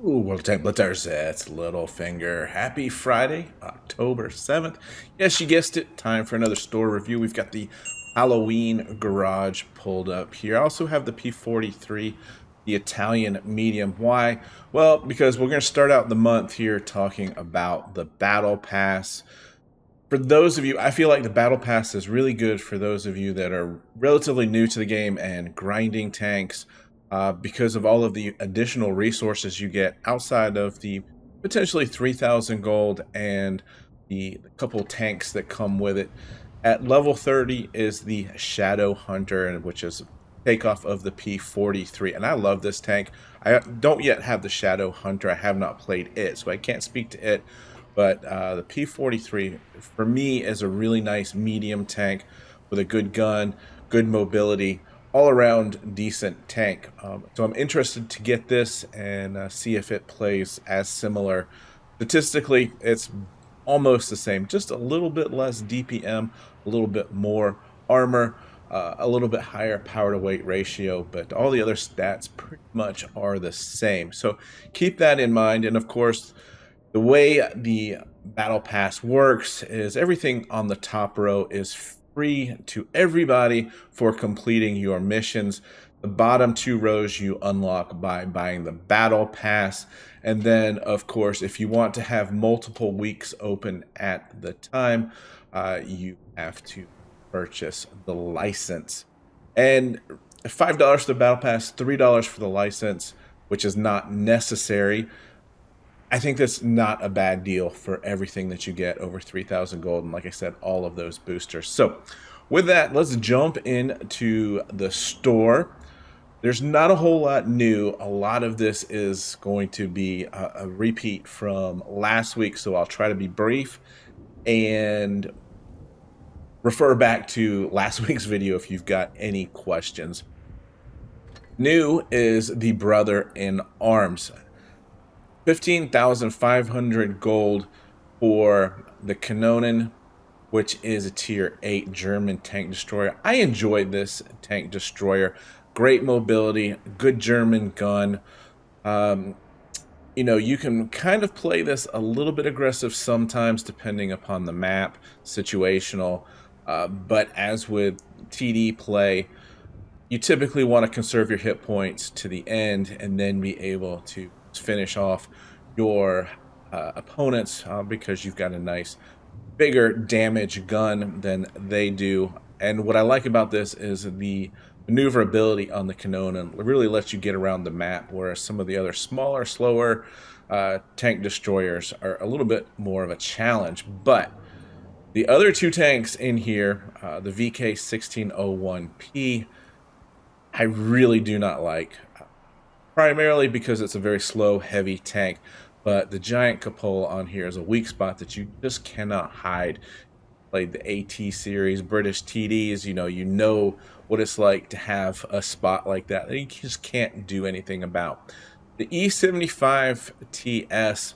Ooh, World Tank Blitzers, it's Littlefinger. Happy Friday, October 7th. Yes, you guessed it. Time for another store review. We've got the Halloween Garage pulled up here. I also have the P43, the Italian medium. Why? Well, because we're going to start out the month here talking about the Battle Pass. For those of you, I feel like the Battle Pass is really good for those of you that are relatively new to the game and grinding tanks because of all of the additional resources you get outside of the potentially 3,000 gold and the couple tanks that come with it. At level 30 is the Shadow Hunter, which is takeoff of the P43. And I love this tank. I don't yet have the Shadow Hunter. I have not played it, so I can't speak to it. But the P43, for me, is a really nice medium tank with a good gun, good mobility, all around decent tank. So I'm interested to get this and see if it plays as similar. Statistically, it's almost the same, just a little bit less DPM, a little bit more armor, a little bit higher power to weight ratio, but all the other stats pretty much are the same. So keep that in mind. And of course, the way the Battle Pass works is everything on the top row is free to everybody for completing your missions. The bottom two rows you unlock by buying the Battle Pass. And then, of course, if you want to have multiple weeks open at the time, you have to purchase the license. And $5 for the Battle Pass, $3 for the license, which is not necessary. I think that's not a bad deal for everything that you get over 3,000 gold. And like I said, all of those boosters. So with that, let's jump into the store. There's not a whole lot new. A lot of this is going to be a repeat from last week. So I'll try to be brief and refer back to last week's video if you've got any questions. New is the Brother in Arms. 15,500 gold for the Kanonen, which is a tier 8 German tank destroyer. I enjoyed this tank destroyer. Great mobility, good German gun. You know, you can kind of play this a little bit aggressive sometimes depending upon the map, situational. But as with TD play, you typically want to conserve your hit points to the end and then be able to finish off your opponents because you've got a nice bigger damage gun than they do. And what I like about this is the maneuverability on the Kanonen really lets you get around the map, whereas some of the other smaller, slower tank destroyers are a little bit more of a challenge. But the other two tanks in here, the VK1601P, I really do not like. Primarily because it's a very slow, heavy tank, but the giant cupola on here is a weak spot that you just cannot hide. Played the AT series, British TDs, you know what it's like to have a spot like that you just can't do anything about. The E75TS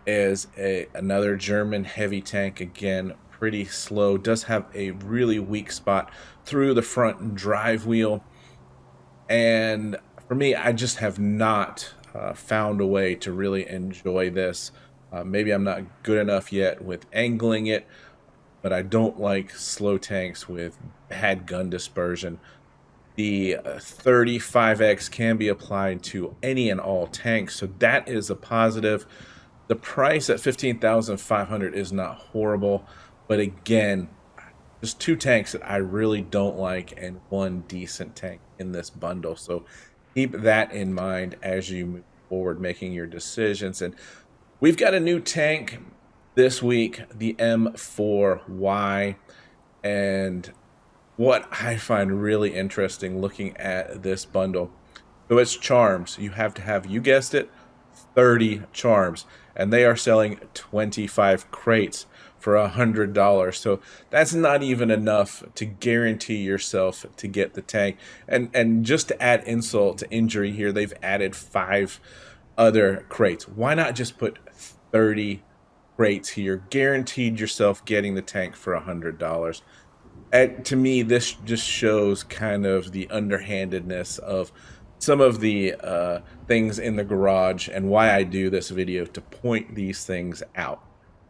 is another German heavy tank, again, pretty slow, does have a really weak spot through the front drive wheel, and for me, I just have not found a way to really enjoy this. Maybe I'm not good enough yet with angling it, but I don't like slow tanks with bad gun dispersion. The 35X can be applied to any and all tanks, so that is a positive. The price at 15,500 is not horrible, but again, just two tanks that I really don't like and one decent tank in this bundle. So keep that in mind as you move forward making your decisions. And we've got a new tank this week, the M4Y. And what I find really interesting looking at this bundle, so it's charms. You have to have, you guessed it, 30 charms. And they are selling 25 crates for $100. So that's not even enough to guarantee yourself to get the tank. And just to add insult to injury here, they've added 5 other crates. Why not just put 30 crates here, guaranteed yourself getting the tank for $100? To me, this just shows kind of the underhandedness of some of the things in the garage and why I do this video to point these things out.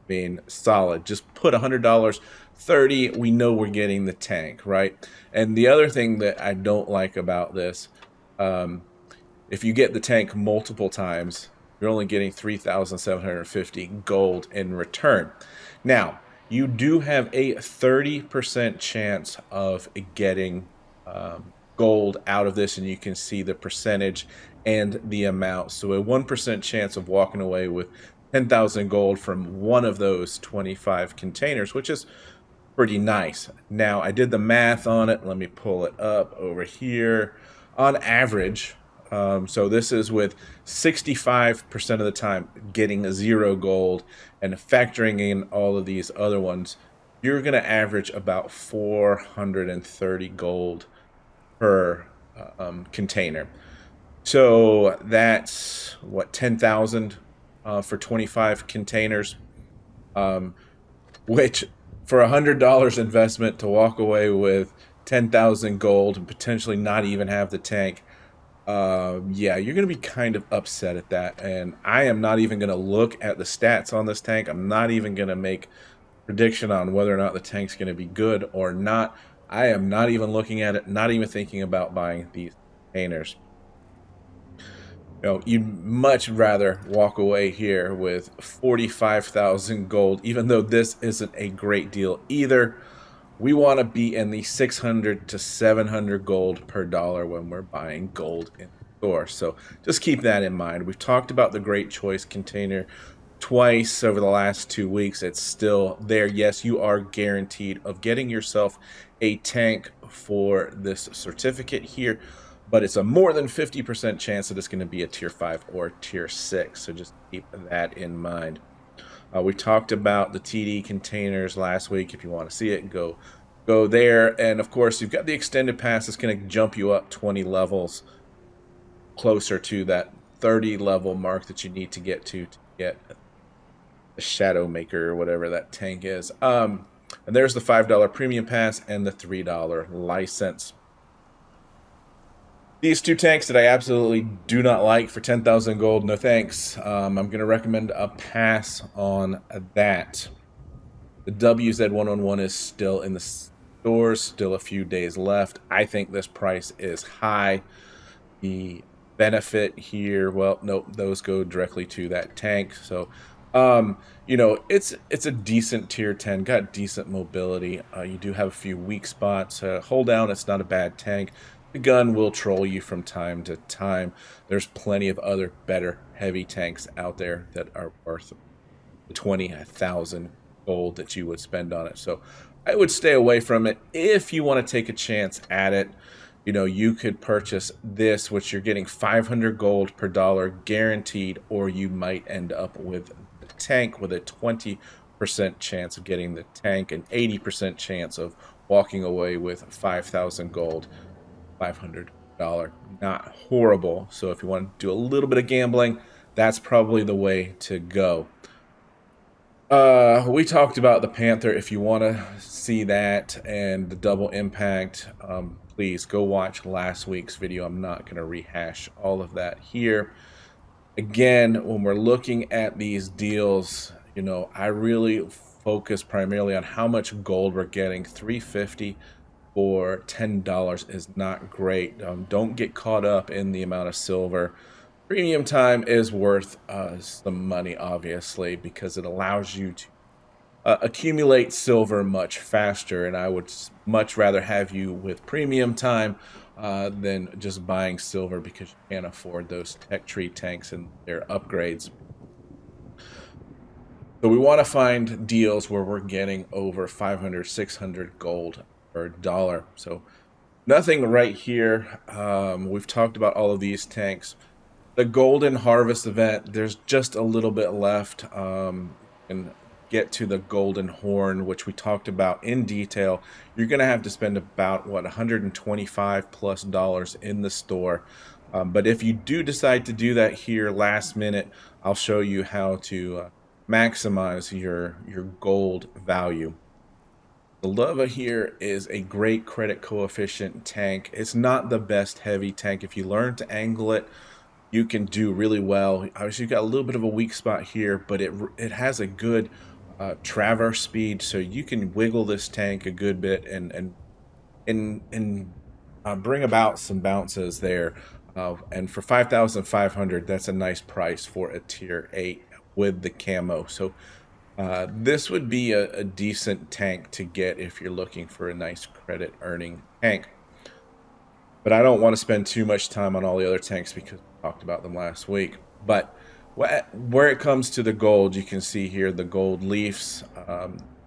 Being solid, just put $100, 30, we know we're getting the tank, right? And the other thing that I don't like about this, if you get the tank multiple times, you're only getting 3,750 gold in return. Now, you do have a 30% chance of getting gold out of this, and you can see the percentage and the amount. So a 1% chance of walking away with 10,000 gold from one of those 25 containers, which is pretty nice. Now, I did the math on it. Let me pull it up over here. On average, so this is with 65% of the time getting 0 gold, and factoring in all of these other ones, you're going to average about 430 gold per container. So that's what, 10,000 for 25 containers, which for $100 investment to walk away with 10,000 gold and potentially not even have the tank. Yeah, you're going to be kind of upset at that. And I am not even going to look at the stats on this tank. I'm not even going to make a prediction on whether or not the tank's going to be good or not. I am not even looking at it, not even thinking about buying these containers. You know, you'd much rather walk away here with 45,000 gold, even though this isn't a great deal either. We want to be in the 600 to 700 gold per dollar when we're buying gold in the store. So just keep that in mind. We've talked about the Great Choice container twice over the last 2 weeks. It's still there. Yes, you are guaranteed of getting yourself a tank for this certificate here, but it's a more than 50% chance that it's going to be a tier 5 or tier 6. So just keep that in mind. We talked about the TD containers last week. If you want to see it, go there. And of course, you've got the extended pass. It's going to jump you up 20 levels closer to that 30 level mark that you need to get get the Shadow Maker or whatever that tank is. And there's the $5 premium pass and the $3 license. These two tanks that I absolutely do not like for 10,000 gold, no thanks. I'm going to recommend a pass on that. The WZ111 is still in the stores, still a few days left. I think this price is high. The benefit here, well, nope, those go directly to that tank. So, you know, it's a decent tier 10, got decent mobility. You do have a few weak spots. Hold down, it's not a bad tank. The gun will troll you from time to time. There's plenty of other better heavy tanks out there that are worth the 20,000 gold that you would spend on it. So I would stay away from it. If you want to take a chance at it, you know, you could purchase this, which you're getting 500 gold per dollar guaranteed, or you might end up with the tank with a 20% chance of getting the tank, and 80% chance of walking away with 5,000 gold. $500, not horrible. So if you want to do a little bit of gambling, that's probably the way to go. We talked about the Panther. If you want to see that and the double impact, please go watch last week's video. I'm not going to rehash all of that here. Again, when we're looking at these deals, you know, I really focus primarily on how much gold we're getting. 350 for $10 is not great. Don't get caught up in the amount of silver. Premium time is worth some money, obviously, because it allows you to accumulate silver much faster, and I would much rather have you with premium time than just buying silver because you can't afford those tech tree tanks and their upgrades. So we want to find deals where we're getting over 500, 600 gold per dollar. So nothing right here. We've talked about all of these tanks. The Golden Harvest event, there's just a little bit left. And get to the Golden Horn, which we talked about in detail. You're going to have to spend about, what, $125+ in the store. But if you do decide to do that here last minute, I'll show you how to maximize your gold value. The Lowe here is a great credit coefficient tank. It's not the best heavy tank. If you learn to angle it, you can do really well. Obviously, you've got a little bit of a weak spot here, but it has a good traverse speed, so you can wiggle this tank a good bit and bring about some bounces there. And for 5,500, that's a nice price for a tier 8 with the camo. So this would be a decent tank to get if you're looking for a nice credit earning tank. But I don't want to spend too much time on all the other tanks because we talked about them last week. But where it comes to the gold, you can see here the gold leafs.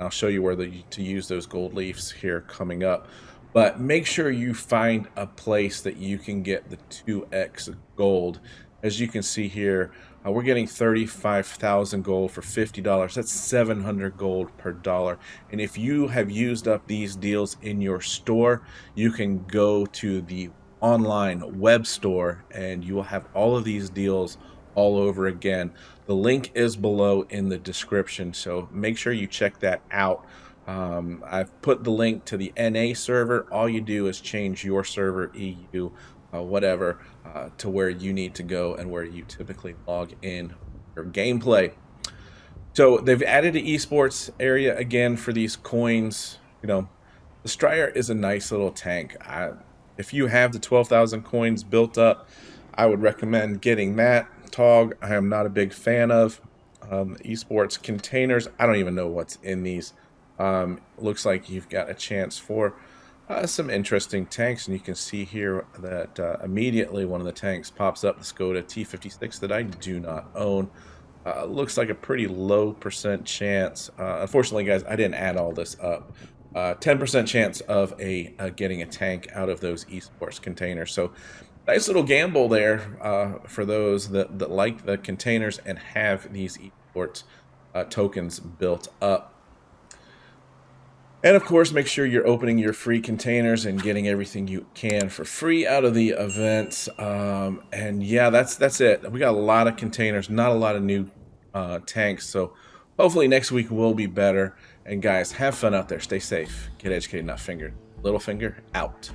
I'll show you where to use those gold leafs here coming up. But make sure you find a place that you can get the 2x gold. As you can see here, we're getting 35,000 gold for $50. That's 700 gold per dollar. And if you have used up these deals in your store, you can go to the online web store and you will have all of these deals all over again. The link is below in the description, so make sure you check that out. I've put the link to the NA server. All you do is change your server, EU, whatever, to where you need to go and where you typically log in your gameplay. So they've added an esports area again for these coins. You know, the Strider is a nice little tank. If you have the 12,000 coins built up, I would recommend getting that. Tog, I am not a big fan of. Esports containers, I don't even know what's in these. Looks like you've got a chance for some interesting tanks, and you can see here that immediately one of the tanks pops up. Let's go to T56 that I do not own. Looks like a pretty low percent chance. Unfortunately, guys, I didn't add all this up. 10% chance of getting a tank out of those esports containers. So nice little gamble there for those that like the containers and have these esports tokens built up. And of course, make sure you're opening your free containers and getting everything you can for free out of the events. And yeah, that's it. We got a lot of containers, not a lot of new tanks. So hopefully next week will be better. And guys, have fun out there. Stay safe. Get educated, not fingered. Littlefinger out.